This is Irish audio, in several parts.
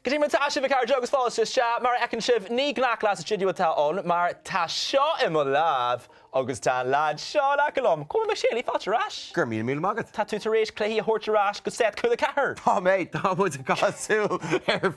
Gyda ni'n ta sif y car jogus ffolos ys mar ecyn sif ni gnac las y chidio ta on, mar ta sio ym o laf, agus tan lad sio ac alom. Cwm mae sieli ffat rash? Gyrmyn mil magad. Ta tu reish clehi a hort rash, gus set cwyd y car. Oh mate, da mwyd y gasw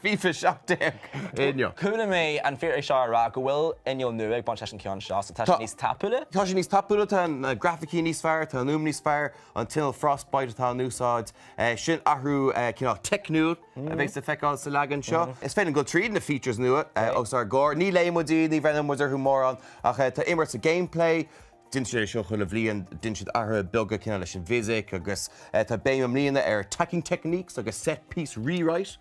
FIFA siop deg. Unio. Cwm me an fyr eich ra, gwyl unio nwyg bon session cion sio, so ta si nis tapule? Ta si nis tapule tan grafiki nis fair, tan nŵm nis fair, an til frostbite tan nŵsod. Sin ahrw cyn o technŵr, feis y ffecal sy'n lagan sio. Is fe'n go trid na features nŵ, os ar gor. Ni leim o di, ni fe'n ymwyd ar hwmor an, ach ta immerts y gameplay, Din sé seo chun a bblion din siad artha beaga cinna leis an physic agus tá béim am líana ar attacking techniques agus set piece rewrite.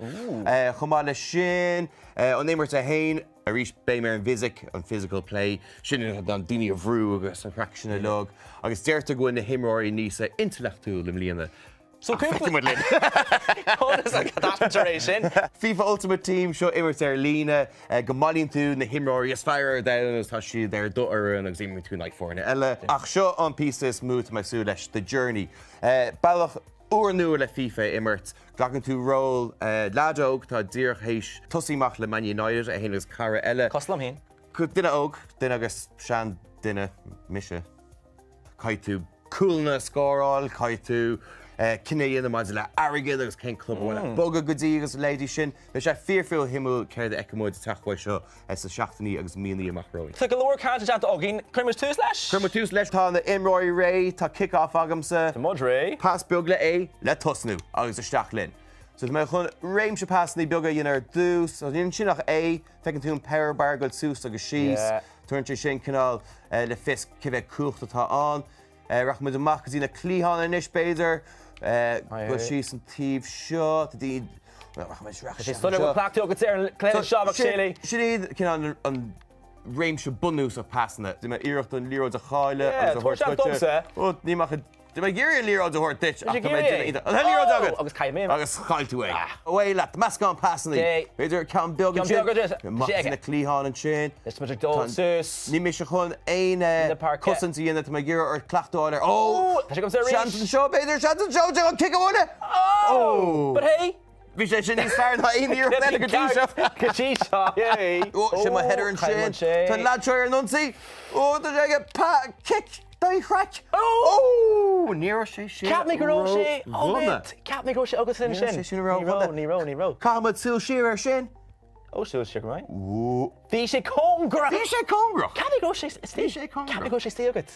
Chumá le sin an éimmart a hain a rís béim ar an physic an physical play sin an daoine a bhrú agus an fraction a log agus déirta go na himráí níos a intellectúil am líana. So cwmpa lyn. Honest a cadastration. FIFA Ultimate Team seo immert ar lína gomalíonn tú na himráí is fear danas tá siad ar dotar an agus imú tú naid fórna eile. Ach seo an písa is smooth mai sú leis The Journey. Bailach uair nua le FIFA immert. Glacan tú ról ládóg tá díoch héis tosíach le Man United a héanagus cara eile. Coslam hén? Cud duine óg, duine agus sean duine mise. Caid tú coolna scóráil, caid tú Cinnéon na maid le airgid agus cén club bhfuil boga go dtí agus léidí sin, bheith sé fearfiúil himú céir de eicimóid taachhaid seo sa seachtaí agus mínaí amach roií. Tá go leir cáinte teanta ógin, chuimar tús leis? Chuimar tús leis tá na imráí ré tá kick-off agamsa. Tá mod ré. Pass beag le é le tosnú agus isteach linn. So mé chun réimse passnaí beaga dionar dús, a dhéon sin nach é, fecinn tú an power bar goil sús agus síos, tuairn sin cinál le fis cibheith cuachta tá an. Rach muid amach go dtína clíán inis béidir, go síos an tíomh seo, tá dí... Sé stunna go plachtú go ar an cléad seabach séla. Sin iad cin an réimse bunús a passanna. Dí mé iirecht an líróid a cháile agus a thuirte. Ní mach Dí mé géir líróid a thuir dit. Líróid agad. Agus caiimé. Agus chailtú é. Bhfuil le meascán passannaí. Beidir cean beag an sin. Machna clíán an sin. Is muidir dósus. Ní mé se chun éine cosintí dhéanana tá mé géir ar clachtáil ar. Ó! Tá sé gom sa rí. Sean an seo, beidir sean an seo, an kick amhna. Oh! But hey! Bhí sé sin níos fearr na aoníor le go dtí seo. Catí seo, yay! Ó, sin má header an sin. Tá lad seoir an nonsaí. Ó, tá sé go kick. Dai chrac. Oh! Níor sé sin. Cap me go ró sé. Cap me go sé agus sin sin. Sin ró. Ní ró. Cámad súil siar ar sin. Ó súil siar right? Ó. Bhí sé cóngra. Bhí sé cóngra. Cap me go sé stíogat.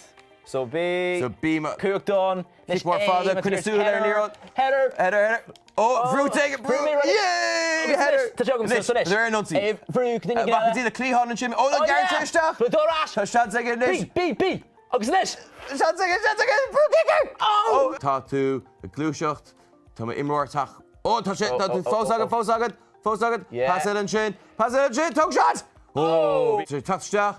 So bí ma Cúach don. Nis mór fáda chun súil ar níor. Header. Oh, Vrú take it. Yay! Header. Tá jogam sa leis. There nonsaí. Vrú cníine. Bach dí na clíán an sin. Ó, na garanteisteach. But dorás. Tá sean ag níos. Bí. Agus leis. Sean ag Vrú kicker. Oh! Tá tú a glúiseacht. Tá ma imráirteach. Ó, tá sé tá tú fós agad. Pass it an sin. Tóg shot. Oh! Tá touchsteach.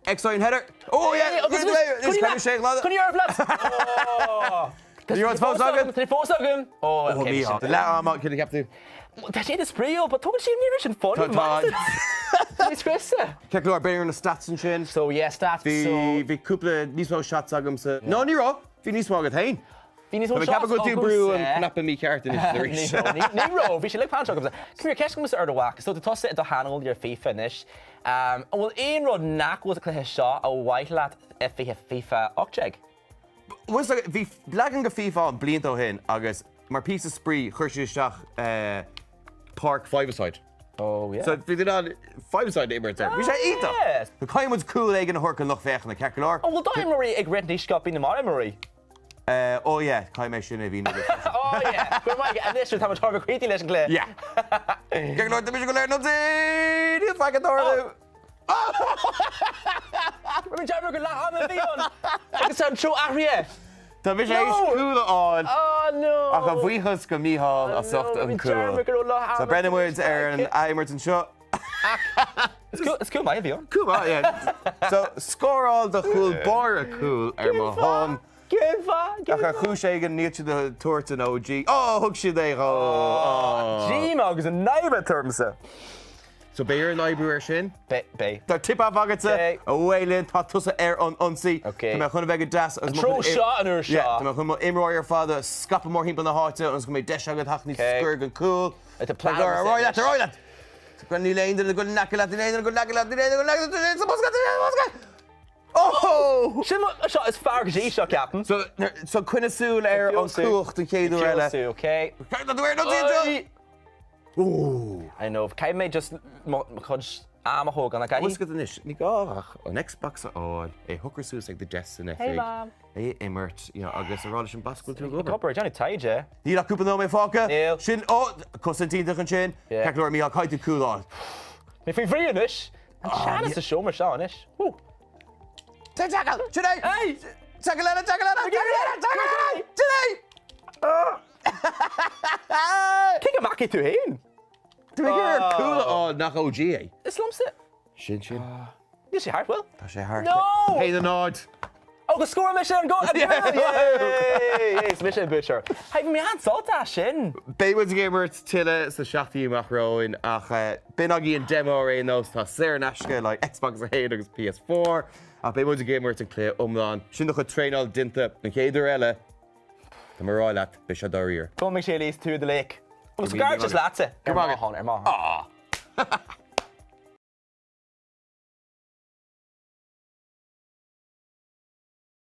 Exoin header. Oh, yeah. This kind of shake lad. Kun you hear flats? You want fós agad? Tá fós agam. Oh, mí. The lá am cin capú. Tá sé is prío, but tugann sé ní sin fun. It's Krista. Ceú ar béir na stats an sin. So yeah, stats. Bhí cúpla níos mó shots agam sa. No, ní rá. Bhí níos mó agad hain. Bhí níos mó shots. Cap go tú brú an knappa mí ceart in Ní rá, bhí sé le pan agam. Come here, ceiscum ar do whack. So the toss it do handle your FIFA inis. Well, aon rud nachhfuil a cluthe seo a bhaithleat fiche FIFA ochcheig. Bhí legan go FIFA an blianta ó hin agus mar pí sprí chuirse isteach Park Five-a-side. Oh, yeah. So bhí an Five-a-side immert there. Bhí sé íta. The caiimid cool ag an thorcan nach fechan na cecolár. Oh, well, da Marie ag rent ní scopí na mar Marie. Oh yeah, caiimid sin a bhí. Oh yeah. Go mai an this time targa creaty leis an clé. Yeah. Cecolár de go leir nó dí. Níos feic an dóir. We're jammer go la am bhíon. Agus an tro ahrie. Tá bhí sé coolla an. Oh no. Ach a bhuichas go míhall a socht an cool. So Brendan Woods ar an Aimert an seo. It's cool mai bhíon. Cool, yeah. So scóráil de chuil bar a cool ar má hon. Gifa. Ach a chúis é an níte de tuairt an OG. Oh, thug siad é. Gee, agus an naive termsa. So béir an Ibrú sin? Bé. Tá tip agad a bhélinn tá tusa an onsaí me chuna bheith das Tro shot an ur shot. Tá chun imráir fáda scapa mór himpa na háte ans go mé de agad haní scur an cool. It's a plan. Roiile. Gan ní léon go naci Oh! Sin shot is far gé shot captain. So cuine súil ar an cuacht an chéadú eile. Okay. Ooh. I know. Cai mé just chud am a hóg an a gai. What's good inis? Ní gách an Xbox áil é hooker sús ag de Destiny. Hey, ma'am. É immert, agus ará sin bascúil tú go. Copper, Johnny Taide. Ní a cúpa nó mé fáca? Níl. Sin Constantine an sin, ceir mí a caiite coolán. Mé fao bhrí inis. An sean is a show mar seán inis. Woo. Tackle! Today! Hey! Tackle! Kick a maki tú hain. Dwi gyr cool nach OG é. Is lumps it. Sin. Ní sé Hartwell. Tá sé hart. No! Hey the nod. Oh, go score mission and go. Yay! It's mission butcher. Hey, me an salta sin. Baywood's gamer tille sa seachtaí amach roin ach bin agí an demo ré nós tá séir nasce like Xbox a héad agus PS4 a Baywood's gamer te clé omláán. Sin nach a trainál dinta na chéidir eile. Tá marráile be se doíir. Go me sé lís tú the lake. Go scar just latse. Come on. Honor,